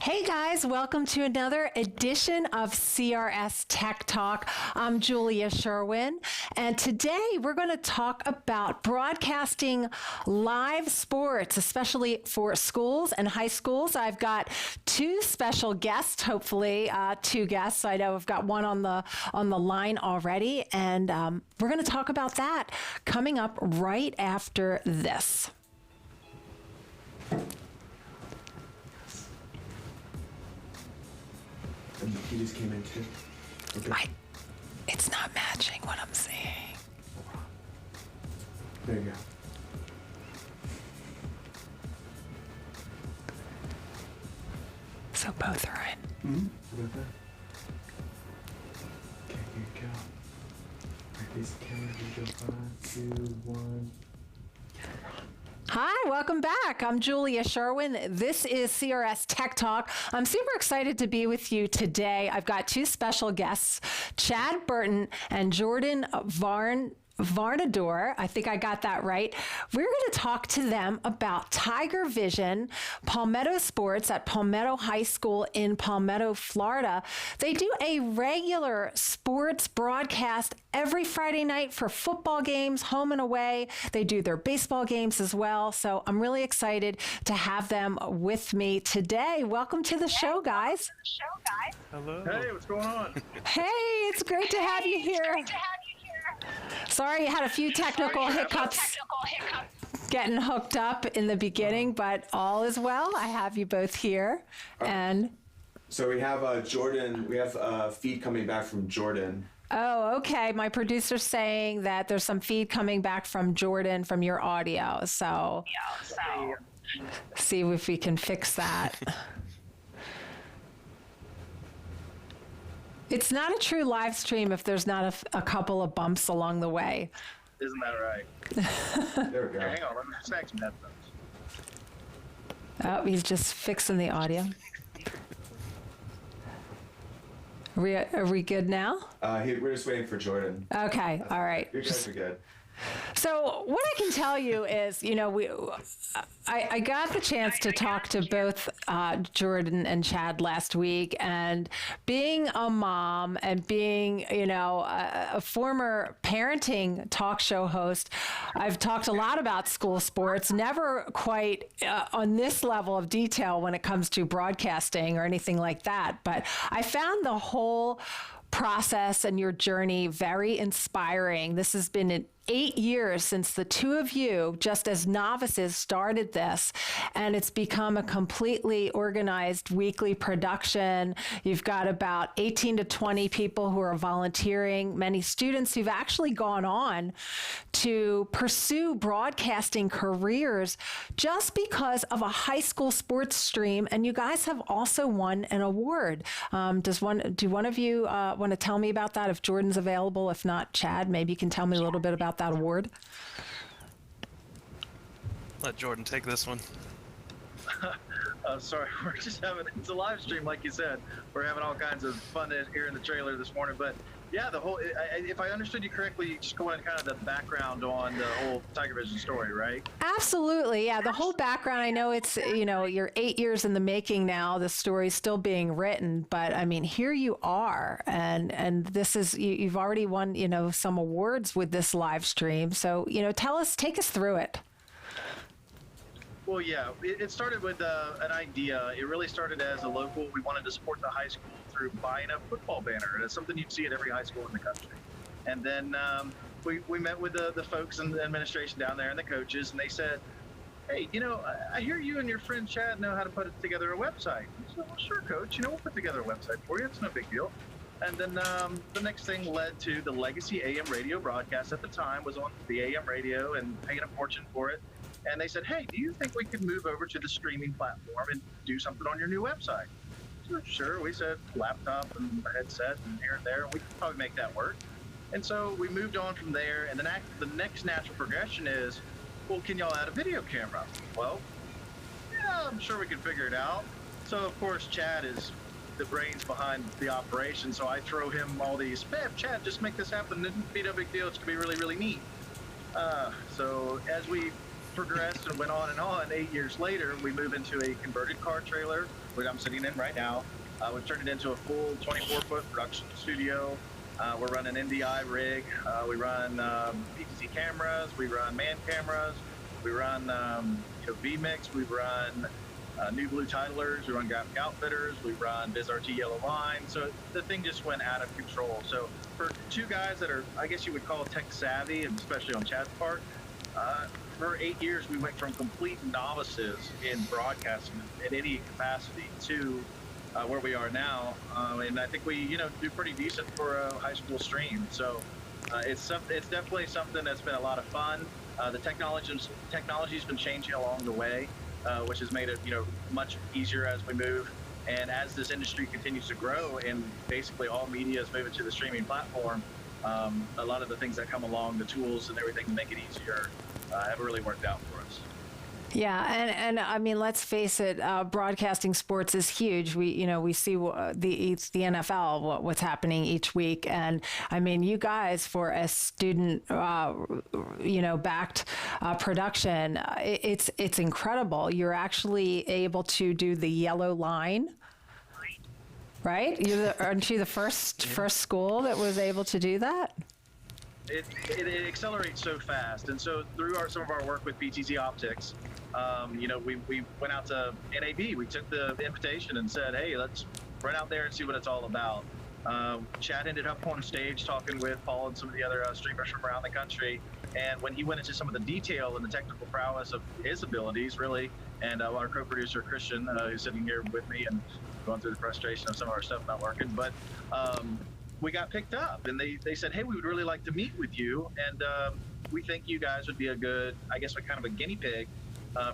Hey guys, welcome to another edition of CRS Tech Talk. I'm Julia Sherwin, and today we're going to talk about broadcasting live sports, especially for schools and high schools. I've got two special guests, hopefully two guests. I know I've got one on the line already, and we're going to talk about that coming up right after this. He just came in too. Okay. It's not matching what I'm seeing. There you go. So both are in. Mm-hmm. About that. Okay, here you go. Alright, face the camera. Here you go. 5, 2, 1. Hi, welcome back. I'm Julia Sherwin. This is CRS Tech Talk. I'm super excited to be with you today. I've got two special guests, Chad Burton and Jordan Varnador. I think I got that right. We're going to talk to them about Tiger Vision, Palmetto Sports at Palmetto High School in Palmetto, Florida. They do a regular sports broadcast every Friday night for football games, home and away. They do their baseball games as well. So I'm really excited to have them with me today. Welcome to the show, guys. Hello. Hey, what's going on? Hey, it's great to have you here. Sorry, you had a few technical hiccups getting hooked up in the beginning, but all is well. I have you both here. And So we have Jordan. We have feed coming back from Jordan. oh, okay. My producer's saying that there's some feed coming back from Jordan from your audio. So see if we can fix that. It's not a true live stream if there's not a couple of bumps along the way. Isn't that right? There we go. Hang on, let me snag some headphones. Oh, he's just fixing the audio. Are we good now? We're just waiting for Jordan. Okay, all right. You guys are good. So what I can tell you is, I got the chance to talk to both Jordan and Chad last week, and being a mom and being, a former parenting talk show host, I've talked a lot about school sports, never quite on this level of detail when it comes to broadcasting or anything like that. But I found the whole process and your journey very inspiring. This has been 8 years since the two of you, just as novices, started this, and it's become a completely organized weekly production. You've got about 18 to 20 people who are volunteering, many students who've actually gone on to pursue broadcasting careers just because of a high school sports stream, and you guys have also won an award. Do one of you want to tell me about that, if Jordan's available? If not, Chad, maybe you can tell me a little bit about that award. Let Jordan take this one. Sorry, we're just it's a live stream, like you said. We're having all kinds of fun here in the trailer this morning. But yeah, if I understood you correctly, you just go into kind of the background on the whole Tiger Vision story, right? Absolutely. Yeah. The whole background, I know it's, you're 8 years in the making now. The story's still being written, but I mean, here you are. And this is, you've already won, some awards with this live stream. So, take us through it. Well, yeah, it started with an idea. It really started as a local. We wanted to support the high school through buying a football banner. It's something you'd see at every high school in the country. And then we met with the folks in the administration down there and the coaches, and they said, hey, I hear you and your friend Chad know how to put together a website. I said, well, sure, Coach. We'll put together a website for you. It's no big deal. And then the next thing led to the legacy AM radio broadcast. At the time was on the AM radio and paying a fortune for it. And they said, hey, do you think we could move over to the streaming platform and do something on your new website? So, sure. We said laptop and headset and here and there. We could probably make that work. And so we moved on from there. And the next natural progression is, well, can y'all add a video camera? Well, yeah, I'm sure we can figure it out. So, of course, Chad is the brains behind the operation. So I throw him all these, Chad, just make this happen. It'd be no big deal. It's going to be really, really neat. So as we progressed and went on, 8 years later, we move into a converted car trailer, which I'm sitting in right now. We've turned it into a full 24-foot production studio. We're running NDI rig. We run PTZ cameras. We run man cameras. We run VMix. We run New Blue Titlers. We run graphic outfitters. We run BizRT yellow line. So the thing just went out of control. So for two guys that are, I guess you would call tech savvy, and especially on Chad's part, for 8 years we went from complete novices in broadcasting in any capacity to where we are now, and I think we do pretty decent for a high school stream. So it's definitely something that's been a lot of fun. The technology's been changing along the way, which has made it much easier as we move. And as this industry continues to grow and basically all media is moving to the streaming platform, a lot of the things that come along, the tools and everything to make it easier, have really worked out for us. Yeah, and I mean, let's face it, broadcasting sports is huge. We see the NFL, what's happening each week, and I mean, you guys, for a student backed production, it's incredible. You're actually able to do the yellow line, right? Aren't you the first school that was able to do that? It accelerates so fast, and so through some of our work with BTZ Optics, we went out to NAB. We took the invitation and said, hey, let's run out there and see what it's all about. Chad ended up on stage talking with Paul and some of the other streamers from around the country, and when he went into some of the detail and the technical prowess of his abilities, really, and our co-producer Christian, who's sitting here with me and going through the frustration of some of our stuff not working, but we got picked up, and they said, hey, we would really like to meet with you, and we think you guys would be a good, I guess, kind of a guinea pig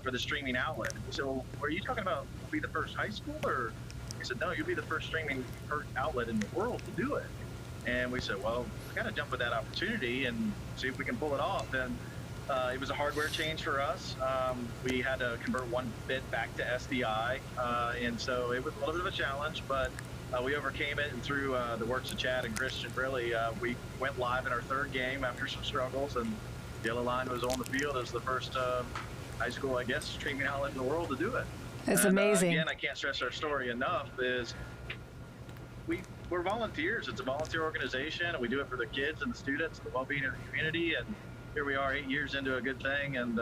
for the streaming outlet. So are you talking about be the first high school, or? He said, no, you'll be the first streaming outlet in the world to do it. And we said, well, we got to jump at that opportunity and see if we can pull it off. And it was a hardware change for us. We had to convert one bit back to SDI, and so it was a little bit of a challenge, but we overcame it, and through the works of Chad and Christian, really, we went live in our third game after some struggles, and Yellow Line was on the field as the first high school, I guess, streaming outlet in the world to do it. It's amazing. Again, I can't stress our story enough, is we're volunteers. It's a volunteer organization, and we do it for the kids and the students and the well-being of the community, and here we are 8 years into a good thing, and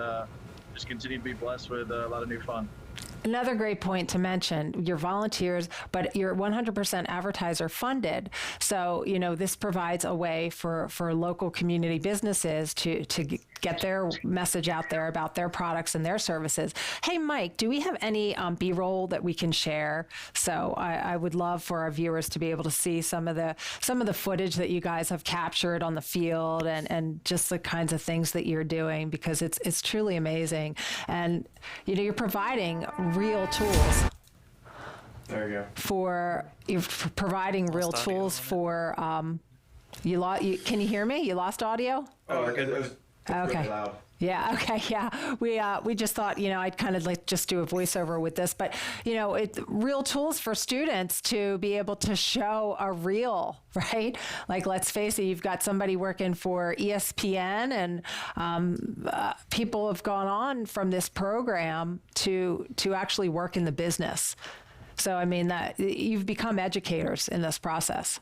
just continue to be blessed with a lot of new fun. Another great point to mention, you're volunteers, but you're 100% advertiser funded. So, this provides a way for local community businesses to get their message out there about their products and their services. Hey, Mike, do we have any B-roll that we can share? So I would love for our viewers to be able to see some of the footage that you guys have captured on the field and just the kinds of things that you're doing, because it's truly amazing. And, you're providing real tools. There you go. You're providing real tools for, can you hear me? You lost audio? Oh, it was okay. really loud. Yeah. Okay. Yeah. We just thought, I'd kind of just do a voiceover with this, but real tools for students to be able to show a reel, right? Like, let's face it, you've got somebody working for ESPN, and people have gone on from this program to actually work in the business. So, I mean, that you've become educators in this process.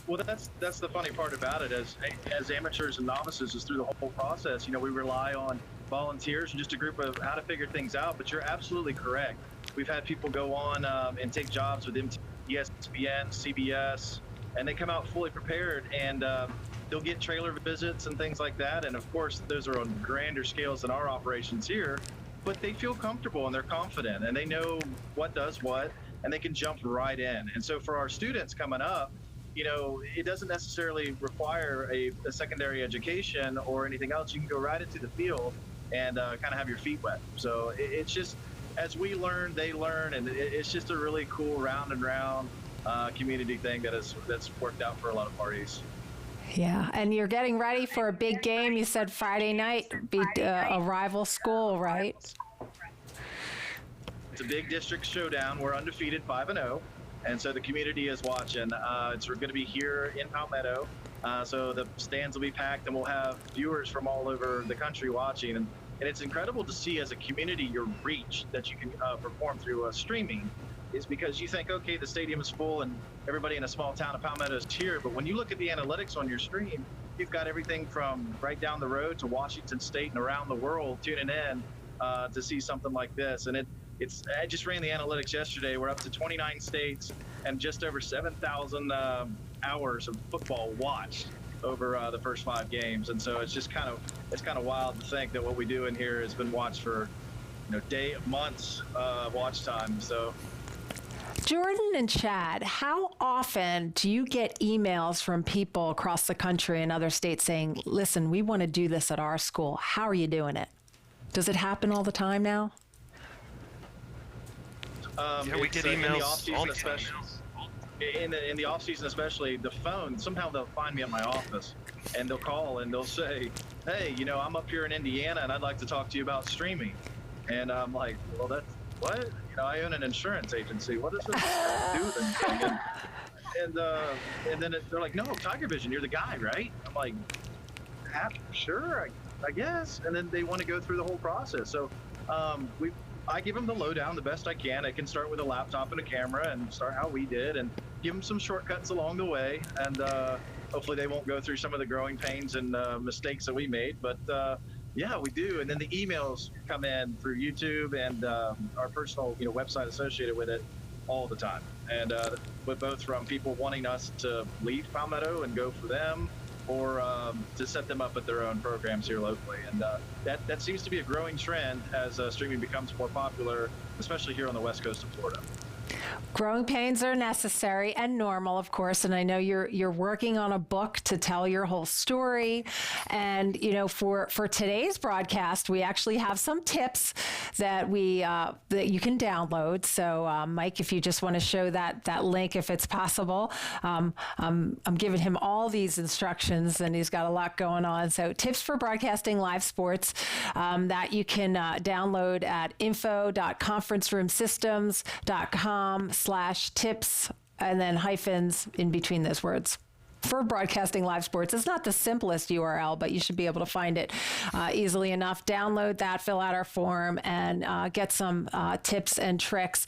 Well, that's the funny part about it. As amateurs and novices, is through the whole process. We rely on volunteers and just a group of how to figure things out. But you're absolutely correct. We've had people go on and take jobs with ESPN, CBS, and they come out fully prepared, and they'll get trailer visits and things like that. And of course, those are on grander scales than our operations here. But they feel comfortable and they're confident, and they know what does what, and they can jump right in. And so for our students coming up, it doesn't necessarily require a secondary education or anything else. You can go right into the field and kind of have your feet wet. So it's just, as we learn, they learn, and it's just a really cool round and round community thing that's worked out for a lot of parties. Yeah, and you're getting ready for a big game. You said Friday night, beat a rival school, right? It's a big district showdown. We're undefeated, 5-0. And so the community is watching. It's going to be here in Palmetto. So the stands will be packed, and we'll have viewers from all over the country watching. And it's incredible to see as a community your reach that you can perform through streaming. Is because you think, okay, the stadium is full and everybody in a small town of Palmetto is here. But when you look at the analytics on your stream, you've got everything from right down the road to Washington State and around the world tuning in to see something like this. And I just ran the analytics yesterday. We're up to 29 states and just over 7,000 hours of football watched over the first 5 games. And so it's kind of wild to think that what we do in here has been watched for months watch time. So. Jordan and Chad, how often do you get emails from people across the country and other states saying, listen, we want to do this at our school. How are you doing it? Does it happen all the time now? Yeah, we get emails all the time. In the off season, especially, the phone, somehow they'll find me at my office and they'll call and they'll say, hey, I'm up here in Indiana and I'd like to talk to you about streaming. And I'm like, well, that's what? I own an insurance agency. What does this do then? And then they're like, no, Tiger Vision, you're the guy, right? I'm like, sure, I guess. And then they want to go through the whole process. So I give them the lowdown the best I can. I can start with a laptop and a camera and start how we did and give them some shortcuts along the way. And hopefully they won't go through some of the growing pains and mistakes that we made. But yeah, we do. And then the emails come in through YouTube and our personal website associated with it all the time. And but both from people wanting us to leave Palmetto and go for them, or to set them up at their own programs here locally. And that seems to be a growing trend as streaming becomes more popular, especially here on the west coast of Florida. Growing pains are necessary and normal, of course. And I know you're working on a book to tell your whole story. And for today's broadcast, we actually have some tips that that you can download. So, Mike, if you just want to show that link, if it's possible, I'm giving him all these instructions, and he's got a lot going on. So, tips for broadcasting live sports that you can download at info.conferenceroomsystems.com/tips, and then hyphens in between those words. For broadcasting live sports, it's not the simplest URL, but you should be able to find it easily enough. Download that, fill out our form, and get some tips and tricks.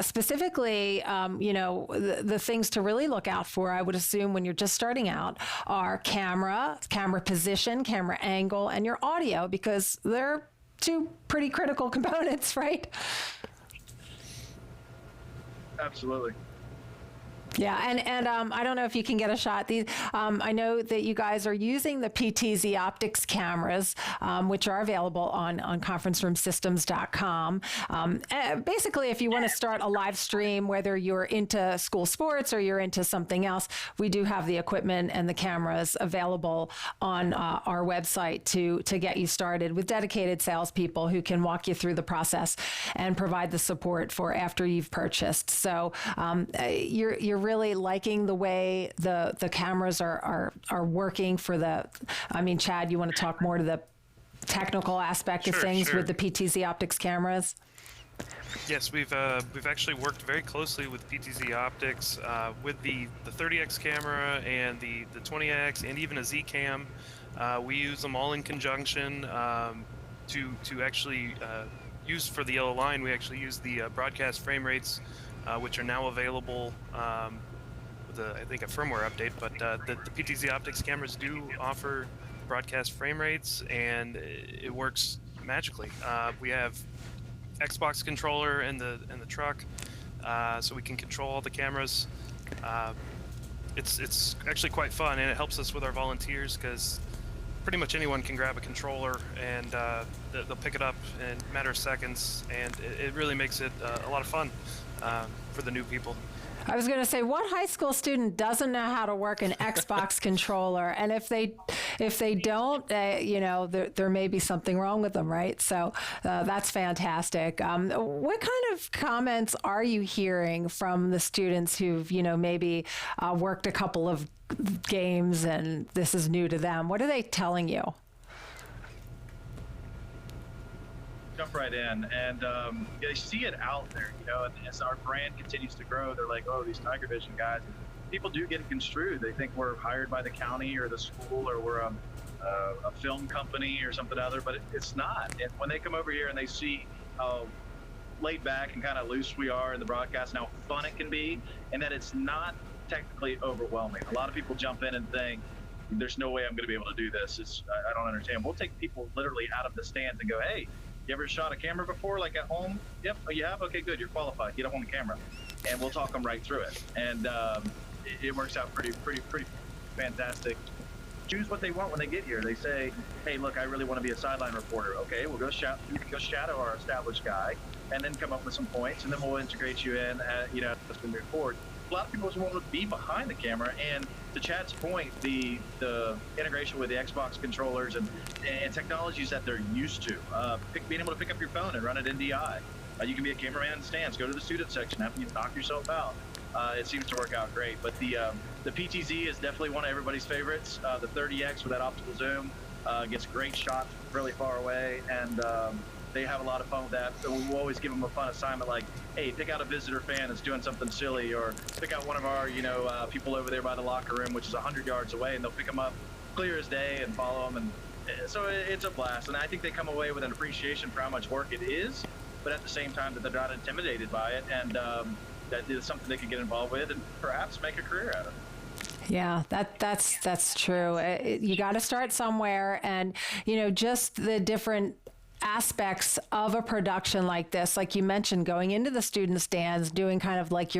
Specifically, the things to really look out for, I would assume, when you're just starting out, are camera position, camera angle, and your audio, because they're 2 pretty critical components, right? Absolutely. Yeah, and I don't know if you can get a shot. I know that you guys are using the PTZ optics cameras, which are available on conferenceroomsystems.com. Basically, if you want to start a live stream, whether you're into school sports or you're into something else, we do have the equipment and the cameras available on our website to get you started with dedicated salespeople who can walk you through the process and provide the support for after you've purchased. So you're really liking the way the cameras are working for Chad, you want to talk more to the technical aspect of things with the PTZ optics cameras? Yes, we've actually worked very closely with PTZ Optics with the 30x camera and the 20x and even a Z cam. We use them all in conjunction to actually use for the yellow line. We actually use the broadcast frame rates, which are now available with I think a firmware update. But the PTZ Optics cameras do offer broadcast frame rates, and it works magically. We have Xbox controller in the truck, so we can control all the cameras. It's actually quite fun, and it helps us with our volunteers because pretty much anyone can grab a controller and they'll pick it up in a matter of seconds, and it really makes it a lot of fun for the new people. I was going to say, what high school student doesn't know how to work an Xbox controller? And if they don't, there may be something wrong with them, right? So that's fantastic. What kind of comments are you hearing from the students who've, maybe worked a couple of games and this is new to them? What are they telling you? Jump right in, and they see it out there, and as our brand continues to grow, they're like, oh, these Tiger Vision guys, people do get it construed. They think we're hired by the county or the school, or we're a film company or something other, but it's not. And when they come over here and they see how laid back and kind of loose we are in the broadcast and how fun it can be, and that it's not technically overwhelming. A lot of people jump in and think, there's no way I'm going to be able to do this. I don't understand. We'll take people literally out of the stands and go, hey, you ever shot a camera before, like at home? Yep. Oh, you have? Okay, good. You're qualified. Get up on the camera. And we'll talk them right through it. And it works out pretty fantastic. Choose what they want when they get here. They say, hey, look, I really want to be a sideline reporter. Okay, we'll go shadow our established guy and then come up with some points, and then we'll integrate you in, as we move forward. A lot of people just want to be behind the camera, and to Chad's point, the integration with the Xbox controllers and technologies that they're used to, being able to pick up your phone and run it in DI. You can be a cameraman in the stands, go to the student section, have you knock yourself out. It seems to work out great. But the PTZ is definitely one of everybody's favorites. The 30X with that optical zoom gets great shots really far away, and they have a lot of fun with that. So we'll always give them a fun assignment, like, hey, pick out a visitor fan that's doing something silly, or pick out one of our, people over there by the locker room, which is 100 yards away, and they'll pick them up clear as day and follow them. And so it's a blast. And I think they come away with an appreciation for how much work it is, but at the same time that they're not intimidated by it, and that is something they can get involved with and perhaps make a career out of. Yeah, that's true. You got to start somewhere, and just the different aspects of a production like this, like you mentioned, going into the student stands, doing kind of like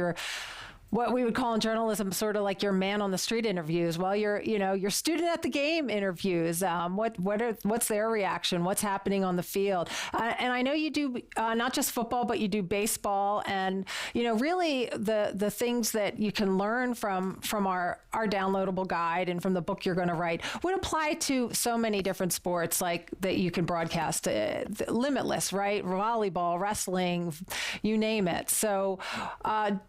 what we would call in journalism, sort of like your man on the street interviews. Well, your student at the game interviews. What's their reaction? What's happening on the field? And I know you do not just football, but you do baseball, and really the things that you can learn from our downloadable guide and from the book you're going to write would apply to so many different sports, like that you can broadcast. Limitless, right? Volleyball, wrestling, you name it. So,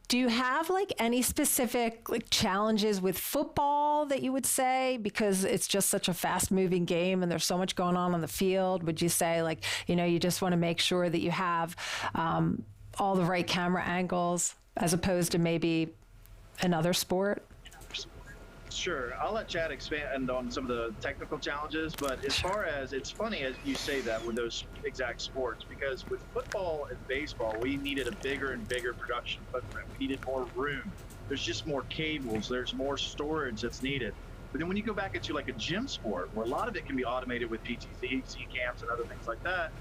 do you have any specific challenges with football that you would say, because it's just such a fast moving game and there's so much going on the field? Would you say you just want to make sure that you have all the right camera angles as opposed to maybe another sport? Sure. I'll let Chad expand on some of the technical challenges, but as far as, it's funny as you say that with those exact sports, because with football and baseball, we needed a bigger and bigger production footprint. We needed more room. There's just more cables. There's more storage that's needed. But then when you go back into like a gym sport, where a lot of it can be automated with PTZ, C-cams, and other things like that,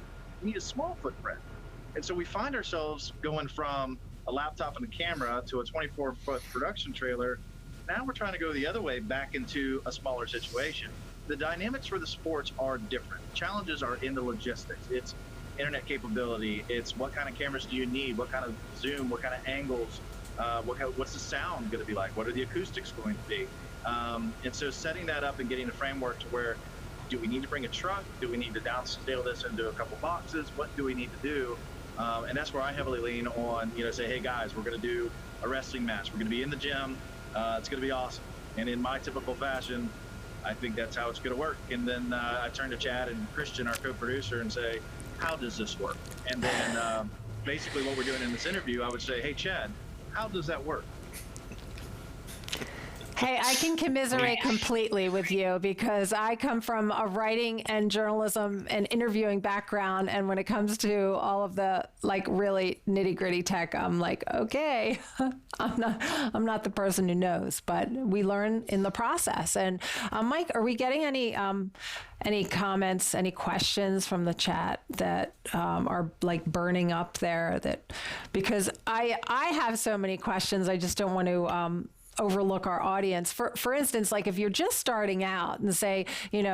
you need a small footprint. And so we find ourselves going from a laptop and a camera to a 24-foot production trailer. Now we're trying to go the other way, back into a smaller situation. The dynamics for the sports are different. Challenges are in the logistics. It's internet capability. It's what kind of cameras do you need? What kind of zoom? What kind of angles? What's the sound going to be like? What are the acoustics going to be? And so setting that up and getting a framework to where, do we need to bring a truck? Do we need to downscale this into a couple boxes? What do we need to do? And that's where I heavily lean on, say, hey guys, we're going to do a wrestling match. We're going to be in the gym. It's going to be awesome. And in my typical fashion, I think that's how it's going to work. And then I turn to Chad and Christian, our co-producer, and say, how does this work? And then basically what we're doing in this interview, I would say, hey, Chad, how does that work? Hey, I can commiserate completely with you, because I come from a writing and journalism and interviewing background. And when it comes to all of the really nitty gritty tech, I'm like, okay, I'm not the person who knows, but we learn in the process. And Mike, are we getting any comments, any questions from the chat that are burning up there? Because I have so many questions, I just don't want to overlook our audience. For instance, if you're just starting out and say,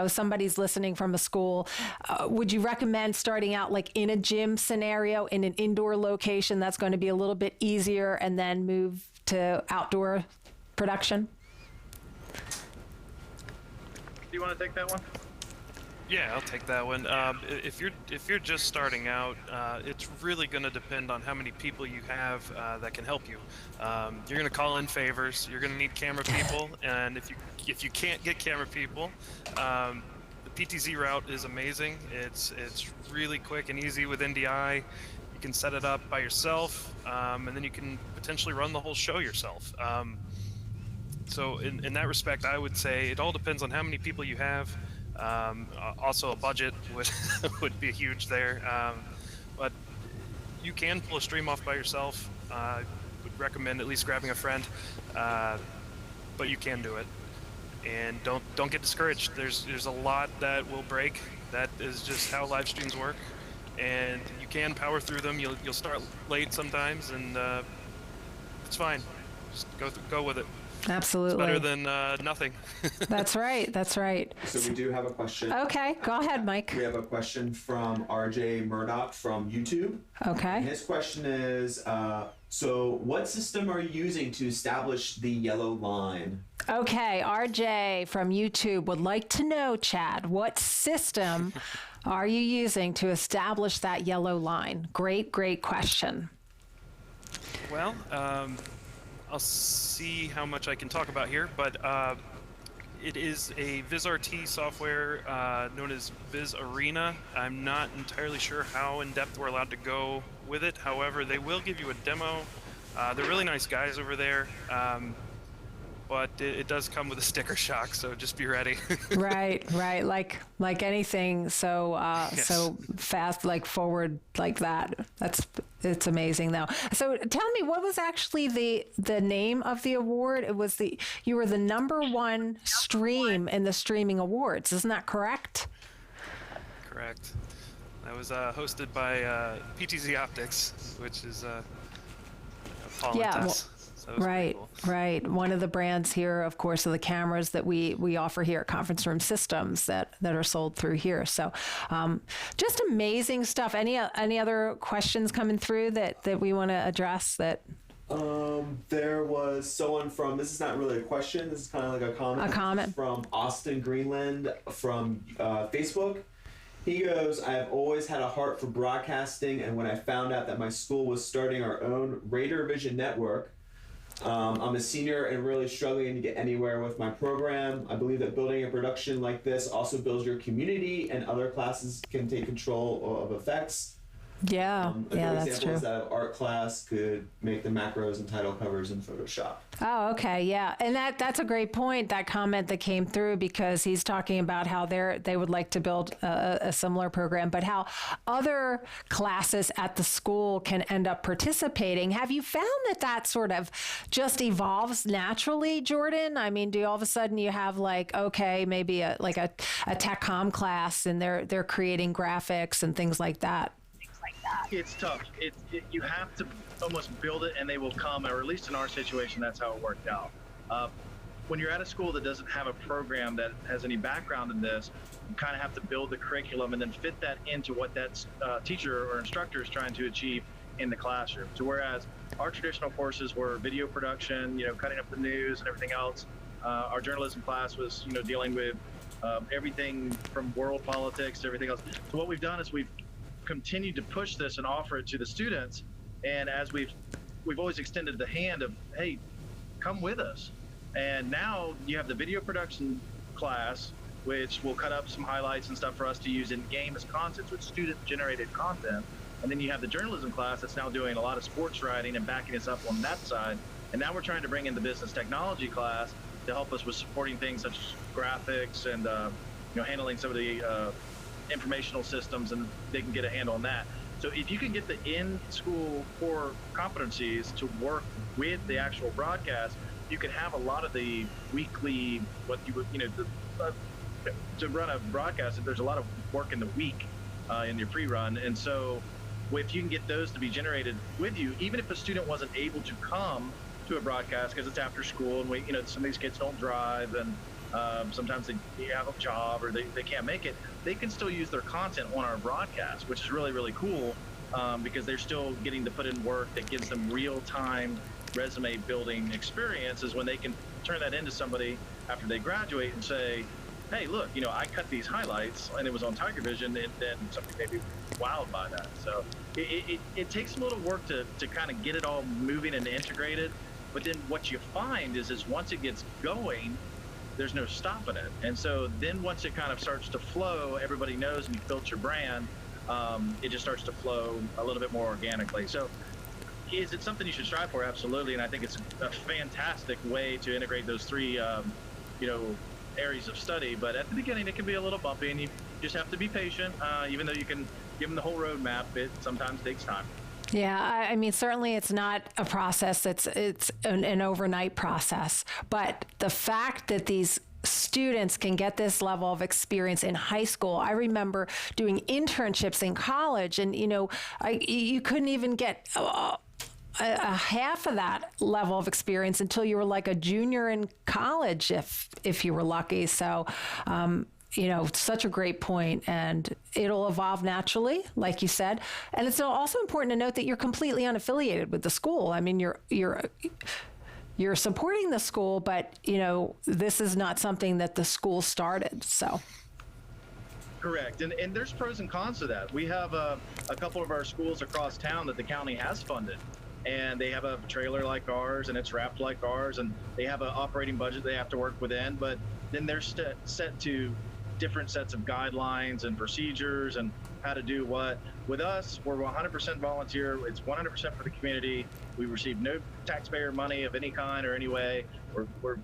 somebody's listening from a school, would you recommend starting out in a gym scenario, in an indoor location that's going to be a little bit easier, and then move to outdoor production? Do you want to take that one? Yeah, I'll take that one. If you're just starting out, it's really going to depend on how many people you have that can help you. You're going to call in favors. You're going to need camera people, and if you can't get camera people, the PTZ route is amazing. It's really quick and easy with NDI. You can set it up by yourself, and then you can potentially run the whole show yourself. So in that respect, I would say it all depends on how many people you have. Also, a budget would would be huge there. But you can pull a stream off by yourself. Would recommend at least grabbing a friend, but you can do it. And don't get discouraged. There's a lot that will break. That is just how live streams work, and you can power through them. You'll start late sometimes, and it's fine. Just go with it. Absolutely. It's better than nothing. That's right. That's right. So we do have a question. Okay, go ahead, Mike. We have a question from RJ Murdoch from YouTube. Okay. His question is, so what system are you using to establish the yellow line? Okay, RJ from YouTube would like to know, Chad, what system are you using to establish that yellow line? Great question. Well, I'll see how much I can talk about here, but it is a VizRT software known as Viz Arena. I'm not entirely sure how in-depth we're allowed to go with it. However, they will give you a demo. They're really nice guys over there, but it does come with a sticker shock, so just be ready. Right. Like anything so Yes. so fast, like forward like that. It's amazing though. So tell me, what was actually the name of the award? It was you were the #1 stream in the streaming awards. Isn't that correct? Correct. That was hosted by PTZ Optics, which is Paul Yeah, and Tess. So that was pretty Right, cool. right. One of the brands here, of course, are the cameras that we offer here at Conference Room Systems that are sold through here. So, just amazing stuff. Any other questions coming through that we want to address? That There was someone from, this is not really a question, this is kind of like a comment. A comment. From Austin Greenland from Facebook. He goes, I have always had a heart for broadcasting, and when I found out that my school was starting our own Radar Vision network, I'm a senior and really struggling to get anywhere with my program. I believe that building a production like this also builds your community, and other classes can take control of effects. yeah, A good that's example true. is that art class could make the macros and title covers in Photoshop. Oh, okay, yeah, and that's a great point. That comment that came through, because he's talking about how they would like to build a similar program, but how other classes at the school can end up participating. Have you found that sort of just evolves naturally, Jordan? I mean, do all of a sudden you have maybe a tech comm class, and they're creating graphics and things like that? It's tough. You have to almost build it and they will come, or at least in our situation, that's how it worked out. When you're at a school that doesn't have a program that has any background in this, you kind of have to build the curriculum and then fit that into what that teacher or instructor is trying to achieve in the classroom. So whereas our traditional courses were video production, cutting up the news and everything else, our journalism class was, dealing with everything from world politics to everything else. So what we've done is we've continued to push this and offer it to the students, and as we've always extended the hand of, hey, come with us. And now you have the video production class, which will cut up some highlights and stuff for us to use in game as content, so it's student generated content. And then you have the journalism class that's now doing a lot of sports writing and backing us up on that side. And now we're trying to bring in the business technology class to help us with supporting things such as graphics and handling some of the informational systems, and they can get a handle on that. So if you can get the in-school core competencies to work with the actual broadcast, you can have a lot of the weekly, to run a broadcast, there's a lot of work in the week in your pre-run. And so if you can get those to be generated with you, even if a student wasn't able to come to a broadcast because it's after school, and some of these kids don't drive, and sometimes they have a job or they can't make it, they can still use their content on our broadcast, which is really, really cool, because they're still getting to put in work that gives them real-time resume building experiences when they can turn that into somebody after they graduate and say, hey, look, I cut these highlights and it was on Tiger Vision, and then somebody may be wowed by that. So it takes a little work to kind of get it all moving and integrated. But then what you find is once it gets going, there's no stopping it. And so then once it kind of starts to flow, everybody knows, and you built your brand, it just starts to flow a little bit more organically. So Is it something you should strive for? Absolutely, and I think it's a fantastic way to integrate those three, areas of study. But at the beginning, it can be a little bumpy, and you just have to be patient. Even though you can give them the whole roadmap, it sometimes takes time. Yeah, I mean, certainly it's not a process. It's an overnight process. But the fact that these students can get this level of experience in high school. I remember doing internships in college, and you couldn't even get a half of that level of experience until you were like a junior in college, if you were lucky. So, such a great point, and it'll evolve naturally, like you said. And it's also important to note that you're completely unaffiliated with the school. I mean, you're supporting the school, but this is not something that the school started. So. Correct. And there's pros and cons to that. We have a couple of our schools across town that the county has funded, and they have a trailer like ours, and it's wrapped like ours, and they have an operating budget they have to work within, but then they're set to different sets of guidelines and procedures and how to do what. With us, we're 100% volunteer. It's 100% for the community. We receive no taxpayer money of any kind or any way. We're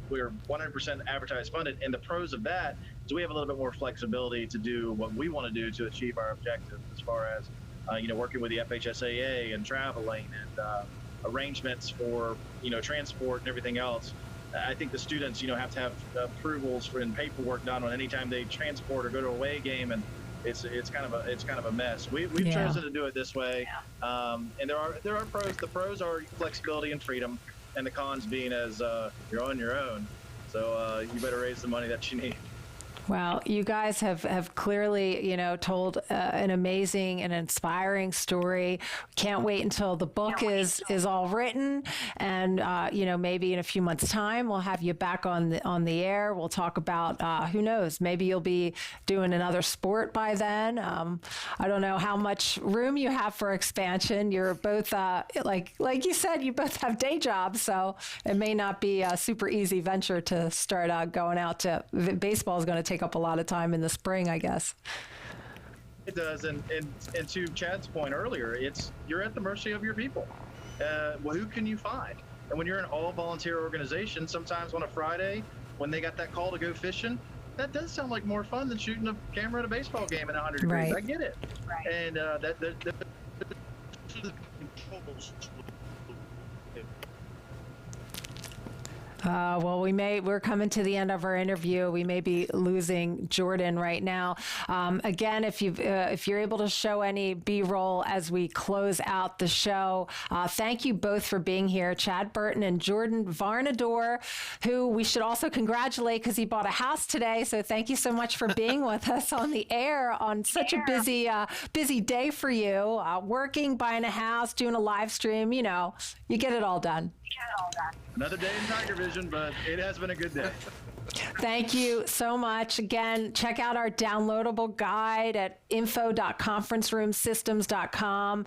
100% advertised funded. And the pros of that is we have a little bit more flexibility to do what we want to do to achieve our objectives, as far as working with the FHSAA and traveling and arrangements for transport and everything else. I think the students have to have approvals and paperwork done on any time they transport or go to a away game, and it's kind of a mess. We've chosen to do it this way, and there are pros. The pros are flexibility and freedom, and the cons being as you're on your own, so you better raise the money that you need. Well, you guys have clearly, told an amazing and inspiring story. Can't wait until the book is all written, and maybe in a few months' time we'll have you back on the air. We'll talk about who knows, maybe you'll be doing another sport by then. I don't know how much room you have for expansion. You're both like you said, you both have day jobs, so it may not be a super easy venture to start going out to baseball. Is going to take up a lot of time in the spring, I guess. It does, and to Chad's point earlier, you're at the mercy of your people. Well, who can you find? And when you're an all-volunteer organization, sometimes on a Friday, when they got that call to go fishing, that does sound like more fun than shooting a camera at a baseball game in 100 degrees. Right. I get it. Right. And we're coming to the end of our interview. We may be losing Jordan right now. Again, if you're able to show any BRoll as we close out the show, thank you both for being here, Chad Burton and Jordan Varnador, who we should also congratulate because he bought a house today. So thank you so much for being with us on the air on such a busy day for you, working, buying a house, doing a live stream. You get it all done. Another day in Tiger Vision, but it has been a good day. Thank you so much. Again, check out our downloadable guide at info.conferenceroomsystems.com.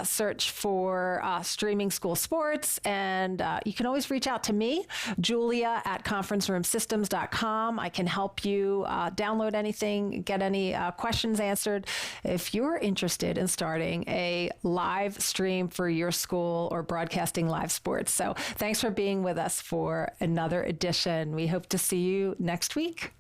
Search for streaming school sports, and you can always reach out to me, Julia, at conferenceroomsystems.com. I can help you download anything, get any questions answered if you're interested in starting a live stream for your school or broadcasting live sports. So thanks for being with us for another edition. We hope to see you next week.